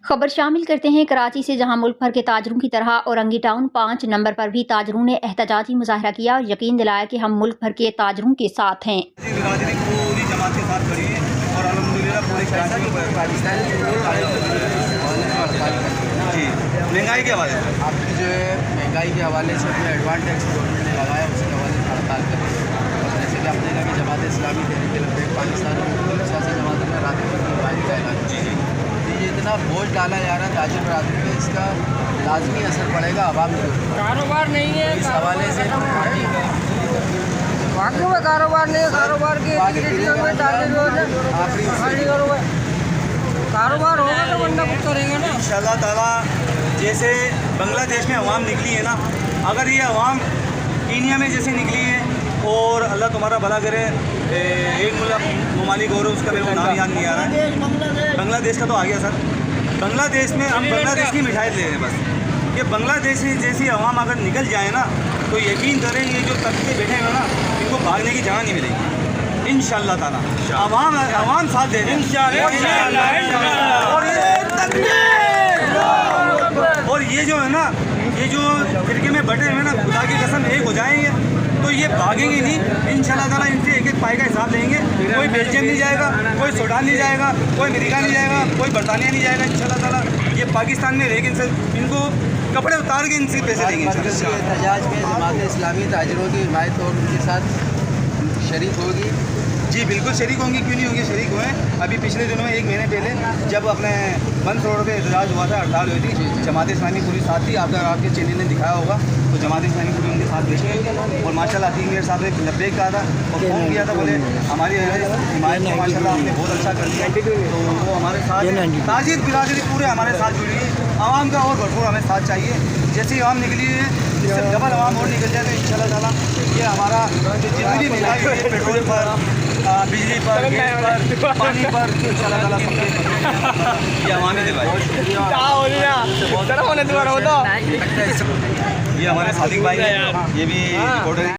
खबर शामिल करते हैं कराची से, जहां मुल्क भर के ताजरों की तरह औरंगी टाउन 5 नंबर पर भी ताजरों ने एहतजाजी मुजाहरा किया और यकीन दिलाया कि हम मुल्क भर के ताजरों के साथ हैं। पूरी जमात के साथ खड़ी है और अल्हम्दुलिल्लाह पूरे जी महंगाई के हवाले से आपकी जो है महंगाई के हवाले से अपने एडवांस टैक्स गवर्नमेंट ने लगाया, उसके हवाले से हड़ताल कर रही है। और जैसे कि आपने कहा कि जमात इस्लामी तहरीक लब्बैक पाकिस्तान में सियासी जमातों में रात भर की बात का ऐलान जी ये इतना बोझ डाला जा रहा है ताजिर बरादरी पे, इसका लाजमी असर पड़ेगा आवाम के ऊपर। कारोबार नहीं है, इस हवाले से वाकई में कारोबार नहीं है। कारोबार के कारोबार होगा तो बंदा कुछ करेगा ना इंशाअल्लाह ताला। जैसे बांग्लादेश में अवाम निकली है ना, अगर ये अवाम कीनिया में जैसे निकली है, और अल्लाह तुम्हारा भला करे, एक ममालिक और उसका मेरे को नाम याद नहीं आ रहा है, बांग्लादेश का तो आ गया सर। बांग्लादेश में हम बांग्लादेश की मिठाई ले रहे हैं बस। ये बांग्लादेश जैसी अवाम अगर निकल जाए ना, तो यकीन करें ये जो तबके बैठे हैं ना, इनको भागने की जगह नहीं मिलेगी इंशाअल्लाह ताला। अवाम साथ दे दें और ये जो है ना, ये जो फिरके में बटे हुए ना, खुदा की कसम एक हो जाएंगे तो ये भागेंगे नहीं इंशाअल्लाह ताला। इनसे एक एक पाई का हिसाब लेंगे। कोई बेल्जियम नहीं जाएगा, कोई सूडान नहीं जाएगा, कोई अमेरिका नहीं जाएगा, कोई बरतानिया नहीं जाएगा इंशाअल्लाह ताला। ये पाकिस्तान में रहेंगे, इनसे इनको कपड़े उतार के इनसे पैसे देंगे इंशाअल्लाह। एहतजाज में जमात इस्लामी ताजिरों की हिमायत और उनके साथ शरीक होगी। जी बिल्कुल शरीक होंगी, क्यों नहीं होंगी, शरीक हुए। अभी पिछले दिनों में 1 महीने पहले जब अपने बंद रोड पे एहतजाज हुआ था, हड़ताल हुई थी, जमात इस्लामी पूरी साथ थी। अगर आपके चैनल ने दिखाया होगा तो जमात इस्लामी पूरी उनके साथ बैठी और माशाल्लाह अतीक मेयर साहब ने लब्बैक कहा था और फ़ोन किया था, बोले हमारी हिमायत को माशाल्लाह आपने बहुत अच्छा कर दिया। तो वो हमारे साथ ताजिर बिरादरी पूरे हमारे साथ जुड़ी है। आवाम का और भरपूर हमें साथ चाहिए। जैसे ही आवाम निकली है, इससे डबल आवाम और निकल जाए तो इंशाअल्लाह ताला ये हमारा जितनी भी महंगाई हुई है, पेट्रोल पर, बिजली पर, गैस पर, पानी पर, इंशाअल्लाह ताला सब ये अवामी दिलवाई। ये हमारे सादिक भाई हैं, ये भी रिपोर्टर हैं।